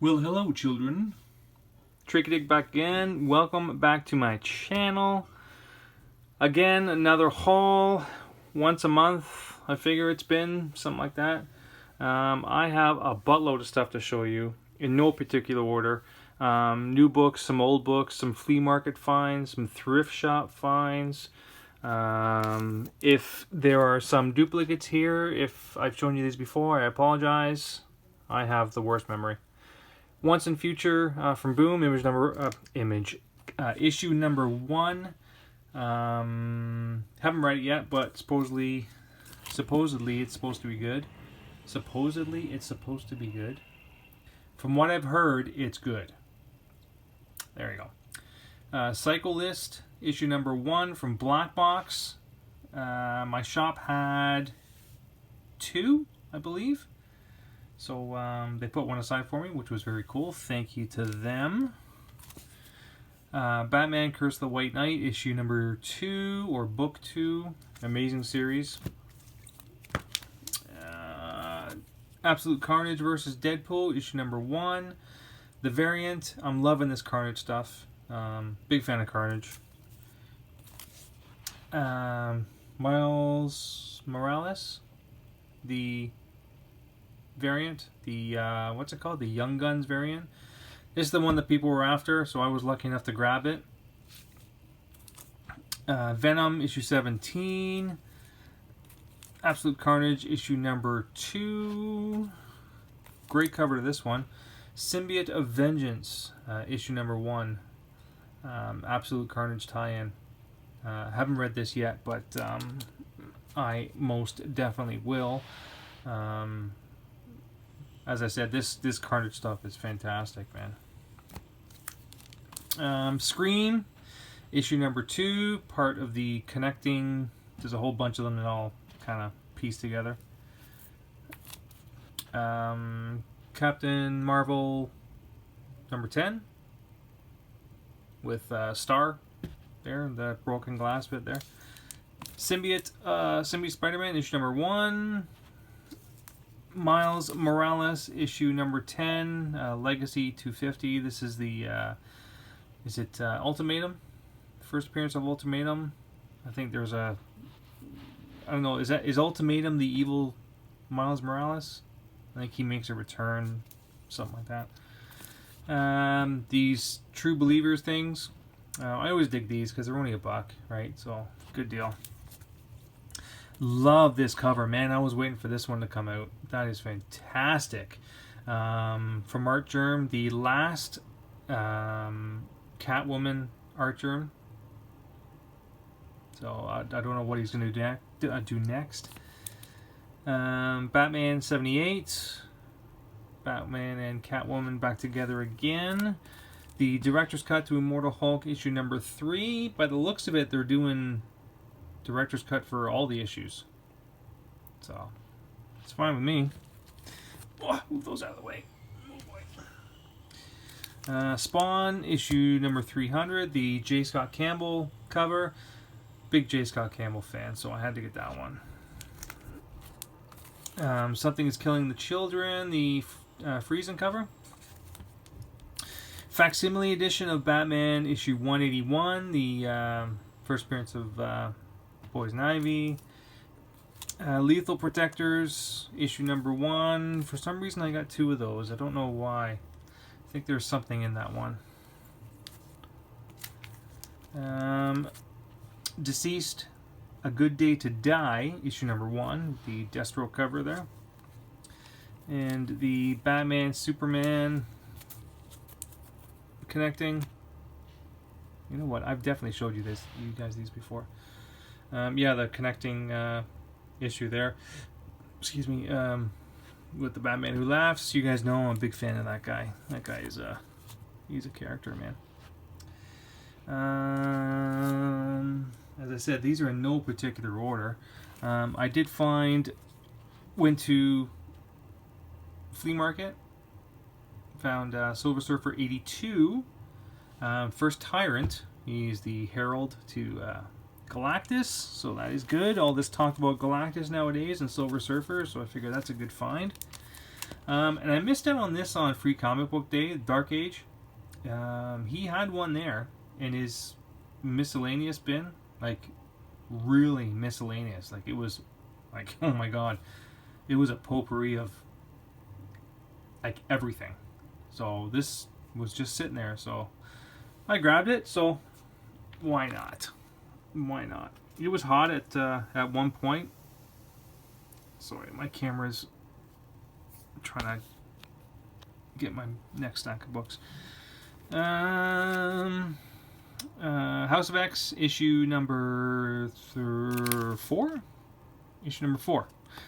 Well, hello, children. Tricky back again. Welcome back to my channel. Again, another haul. Once a month, I figure it's been something like that. I have a buttload of stuff to show you in no particular order. New books, some old books, some flea market finds, some thrift shop finds. If there are some duplicates here, if I've shown you these before, I apologize. I have the worst memory. Once in Future from Boom, issue number 1. Haven't read it yet, but supposedly it's supposed to be good. Supposedly it's supposed to be good. From what I've heard, it's good. There you go. Psycho List, issue number 1 from Black Box. My shop had 2, I believe. So they put one aside for me, which was very cool. Thank you to them. Batman Curse of the White Knight, issue number 2, or book 2. Amazing series. Absolute Carnage versus Deadpool, issue number 1. The Variant. I'm loving this Carnage stuff. Big fan of Carnage. Miles Morales. The variant, the what's it called, the Young Guns variant. This is the one that people were after, so I was lucky enough to grab it. Venom issue 17. Absolute Carnage issue number 2. Great cover to this one. Symbiote of Vengeance issue number 1. Absolute Carnage tie-in. Haven't read this yet, but I most definitely will. As I said, this Carnage stuff is fantastic, man. Scream, issue number 2, part of the connecting. There's a whole bunch of them that all kind of piece together. Captain Marvel number 10 with Star there, the broken glass bit there. Symbiote Spider-Man issue number 1. Miles Morales issue number 10, Legacy 250. This is the Ultimatum, first appearance of Ultimatum. I think there's I don't know, is Ultimatum the evil Miles Morales? I think he makes a return, something like that. These True Believers things, I always dig these because they're only $1, right? So good deal. Love this cover, man. I was waiting for this one to come out. That is fantastic. From Art Germ, the last Catwoman Art Germ. So I don't know what he's going to do next. Batman 78. Batman and Catwoman back together again. The director's cut to Immortal Hulk issue number 3. By the looks of it, they're doing director's cut for all the issues, so it's fine with me. Oh, move those out of the way. Oh boy. Spawn issue number 300, the J. Scott Campbell cover. Big J. Scott Campbell fan, so I had to get that one. Something is Killing the Children, the Friesen cover. Facsimile edition of Batman issue 181, the first appearance of Poison Ivy. Lethal Protectors issue number 1. For some reason I got 2 of those. I don't know why. I think there's something in that one. Deceased, A Good Day to Die issue number 1. The Destro cover there. And the Batman Superman connecting. You know what? I've definitely showed you guys these before. Yeah, the connecting issue there. Excuse me. With the Batman Who Laughs. You guys know I'm a big fan of that guy. That guy is he's a character, man. As I said, these are in no particular order. I did went to flea market. Found Silver Surfer 82. First Tyrant. He's the herald to Galactus, so that is good. All this talk about Galactus nowadays and Silver Surfer, so I figure that's a good find. And I missed out on this on Free Comic Book Day, Dark Age. He had one there in his miscellaneous bin, like really miscellaneous. Like it was, like oh my god, it was a potpourri of like everything. So this was just sitting there, so I grabbed it. So why not? Why not? It was hot at one point. Sorry, my camera's trying to get my next stack of books. House of X issue number 4. Issue number 4.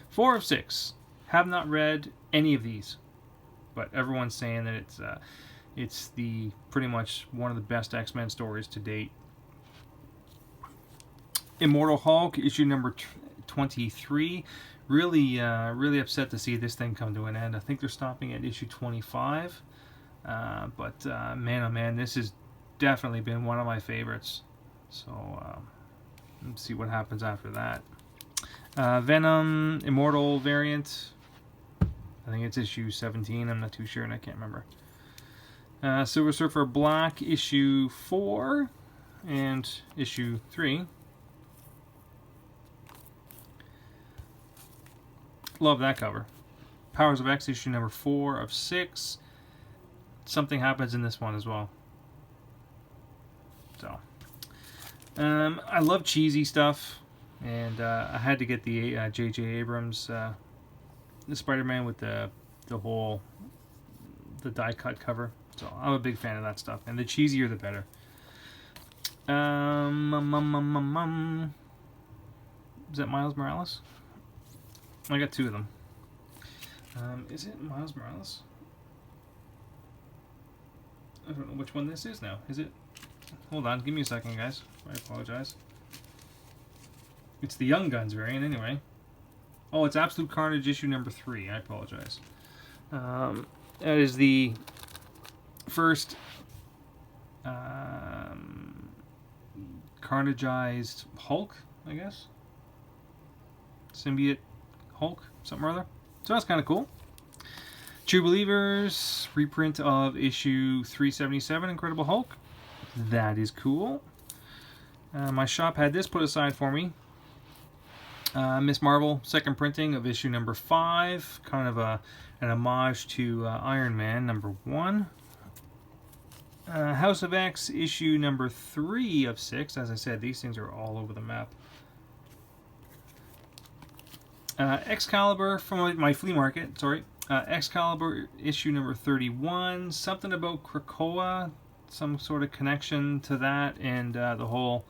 4 of 6. Have not read any of these, but everyone's saying that it's the pretty much one of the best X-Men stories to date. Immortal Hulk issue number 23. Really upset to see this thing come to an end. I think they're stopping at issue 25. But man, oh man, this has definitely been one of my favorites. So let's see what happens after that. Venom Immortal variant. I think it's issue 17. I'm not too sure, and I can't remember. Silver Surfer Black issue 4 and issue 3. Love that cover. Powers of X issue number 4 of 6. Something happens in this one as well. So, I love cheesy stuff, and I had to get the J.J. Abrams the Spider-Man with the die cut cover. So I'm a big fan of that stuff, and the cheesier the better. Is that Miles Morales? I got 2 of them. Is it Miles Morales? I don't know which one this is now. Is it? Hold on, give me a second, guys. I apologize. It's the Young Guns variant, anyway. Oh, it's Absolute Carnage issue number 3. I apologize. That is the first carnageized Hulk, I guess. Symbiote Hulk, something or other. So that's kind of cool. True Believers, reprint of issue 377, Incredible Hulk. That is cool. My shop had this put aside for me. Miss Marvel, second printing of issue number 5. Kind of an homage to Iron Man number 1. House of X issue number 3 of 6. As I said, these things are all over the map. Excalibur from my flea market, sorry. Excalibur issue number 31. Something about Krakoa, some sort of connection to that and the whole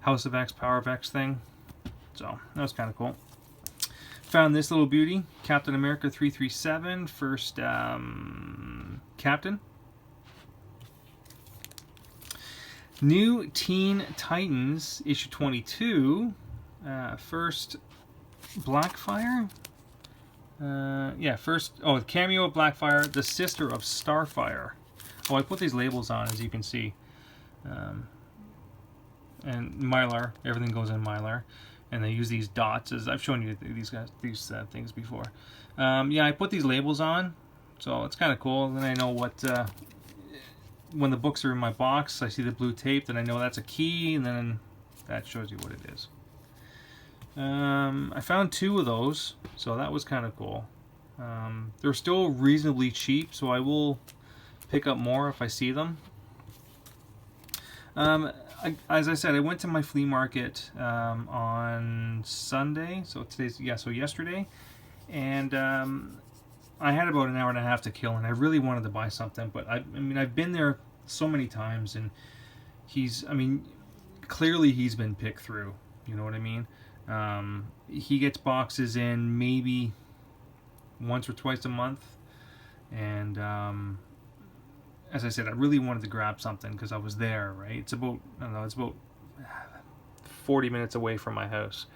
House of X, Power of X thing. So that was kind of cool. Found this little beauty, Captain America 337, first Captain. New Teen Titans issue 22, first Blackfire. The cameo of Blackfire, the sister of Starfire. Oh, I put these labels on, as you can see. And Mylar, everything goes in Mylar. And they use these dots, as I've shown you these things before. I put these labels on, so it's kind of cool. Then I know what, when the books are in my box, I see the blue tape, then I know that's a key, and then that shows you what it is. I found 2 of those, so that was kind of cool. They're still reasonably cheap, so I will pick up more if I see them. As I said, I went to my flea market on Sunday, so yesterday, and I had about an hour and a half to kill, and I really wanted to buy something, but I've been there so many times, and clearly he's been picked through, you know what I mean? He gets boxes in maybe once or twice a month, and as I said, I really wanted to grab something because I was there, right? It's about 40 minutes away from my house.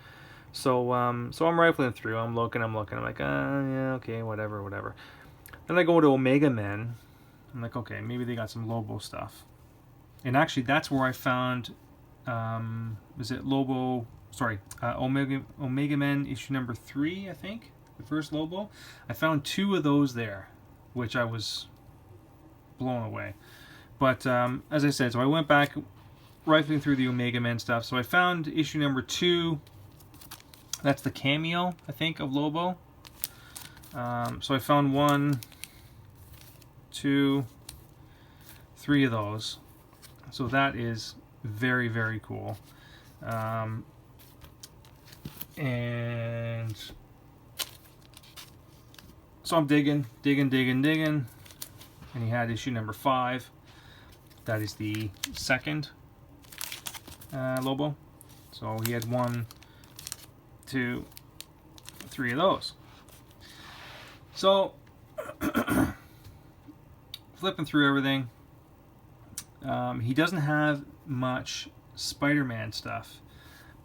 So I'm rifling through, I'm looking, I'm like, yeah, okay, whatever. Then I go to Omega Men. I'm like, okay, maybe they got some Lobo stuff. And actually, that's where I found, Omega Men issue number 3, I think, the first Lobo. I found 2 of those there, which I was blown away. But as I said, so I went back rifling through the Omega Men stuff. So I found issue number 2. That's the cameo, I think, of Lobo. So I found 1, 2, 3 of those. So that is very, very cool. And so I'm digging. And he had issue number 5. That is the second Lobo. So he had 1, 2, 3 of those. So flipping through everything, he doesn't have much Spider-Man stuff,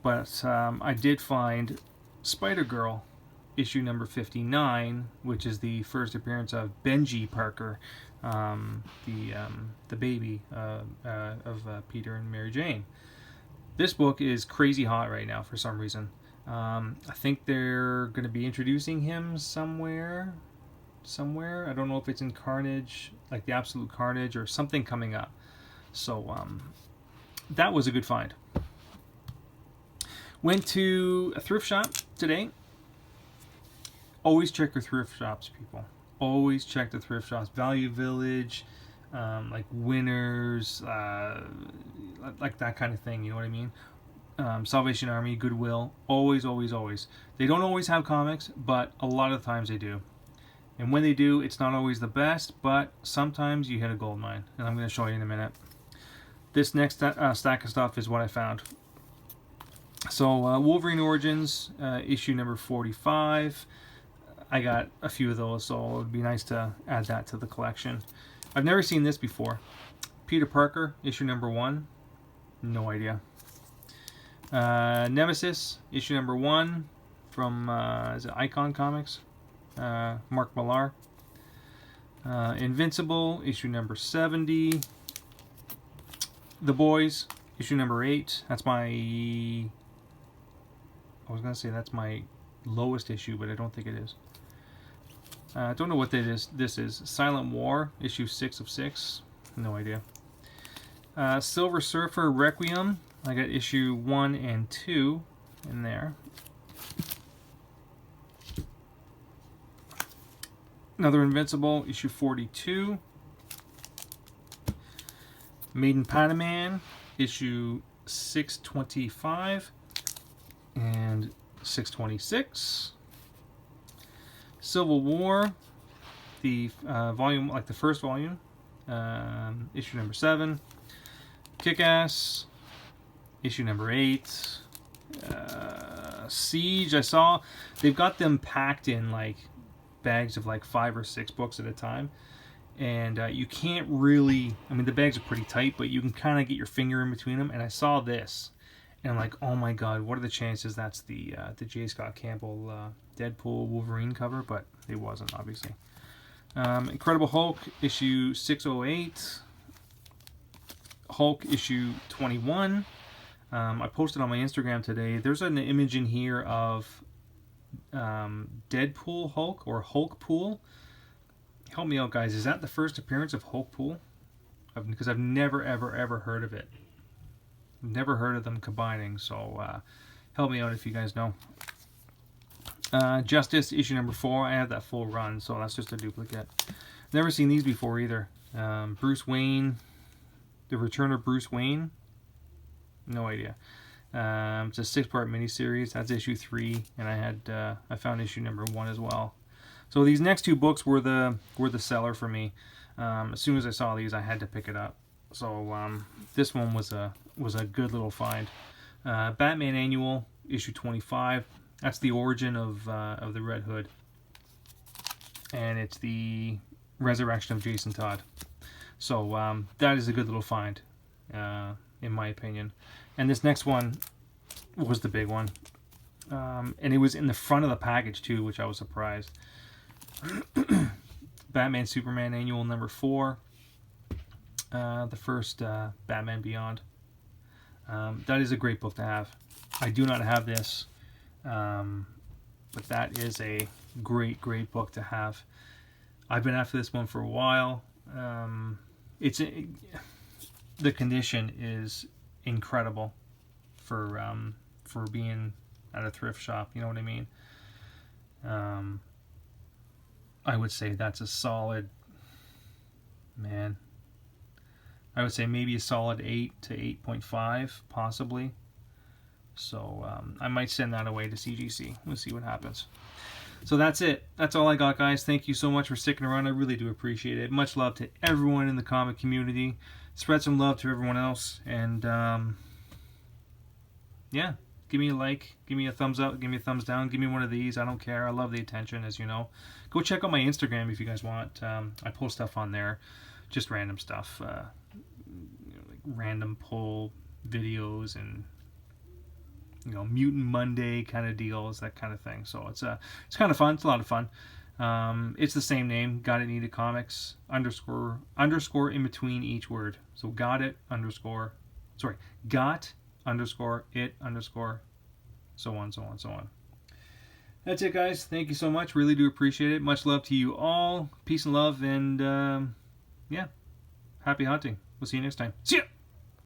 but I did find Spider-Girl issue number 59, which is the first appearance of Benji Parker, the baby of Peter and Mary Jane. This book is crazy hot right now for some reason. I think they're going to be introducing him somewhere. I don't know if it's in Carnage, like the Absolute Carnage, or something coming up. So that was a good find. Went to a thrift shop today. Always check your thrift shops, people. Always check the thrift shops. Value Village, like Winners, like that kind of thing. You know what I mean? Salvation Army, Goodwill. Always, always, always. They don't always have comics, but a lot of times they do. And when they do, it's not always the best, but sometimes you hit a gold mine. And I'm going to show you in a minute. This next stack of stuff is what I found. So Wolverine Origins, issue number 45. I got a few of those, so it would be nice to add that to the collection. I've never seen this before. Peter Parker, issue number 1. No idea. Nemesis, issue number 1 from is it Icon Comics? Mark Millar. Invincible, issue number 70. The Boys, issue number 8. That's my... I was going to say that's my lowest issue, but I don't think it is. I don't know what that is. This is Silent War, issue 6 of 6. No idea. Silver Surfer Requiem. I got issue 1 and 2 in there. Another Invincible, issue 42. Maiden Panaman, issue 625 and 626. Civil War, the volume, like the first volume, issue number 7. Kick-Ass, issue number 8. Siege, I saw they've got them packed in like bags of like 5 or 6 books at a time, and you can't really, I mean the bags are pretty tight, but you can kind of get your finger in between them. And I saw this and I'm like, oh my god, what are the chances that's the J. Scott Campbell Deadpool Wolverine cover? But it wasn't, obviously. Incredible Hulk issue 608. Hulk issue 21. I posted on my Instagram today. There's an image in here of Deadpool Hulk or Hulkpool. Help me out, guys. Is that the first appearance of Hulkpool? Because I've never, ever, ever heard of it. Never heard of them combining. So help me out if you guys know. Justice issue number 4. I have that full run, so that's just a duplicate. Never seen these before either. Bruce Wayne. The Return of Bruce Wayne. No idea. It's a 6-part miniseries. That's issue 3, and I found issue number 1 as well. So these next 2 books were the seller for me. As soon as I saw these, I had to pick it up. So this one was a good little find. Batman Annual issue 25. That's the origin of the Red Hood, and it's the resurrection of Jason Todd. So that is a good little find, in my opinion. And this next one was the big one, and it was in the front of the package too, which I was surprised. Batman Superman Annual number 4, the first Batman Beyond. That is a great book to have. I do not have this, but that is a great book to have. I've been after this one for a while. The condition is incredible for being at a thrift shop. You know what I mean? I would say that's a solid, man. I would say maybe a solid 8 to 8.5, possibly. So I might send that away to CGC. We'll see what happens. So that's it. That's all I got, guys. Thank you so much for sticking around. I really do appreciate it. Much love to everyone in the comic community. Spread some love to everyone else. And yeah, give me a like. Give me a thumbs up. Give me a thumbs down. Give me one of these. I don't care. I love the attention, as you know. Go check out my Instagram if you guys want. I post stuff on there. Just random stuff. Like random poll videos and Mutant Monday kind of deals, that kind of thing. So it's kind of fun. It's a lot of fun. It's the same name, Got It Needed Comics, underscore in between each word. So got it underscore, sorry, got underscore it underscore, so on. That's it, guys. Thank you so much. Really do appreciate it. Much love to you all. Peace and love, and yeah, happy hunting. We'll see you next time. See ya!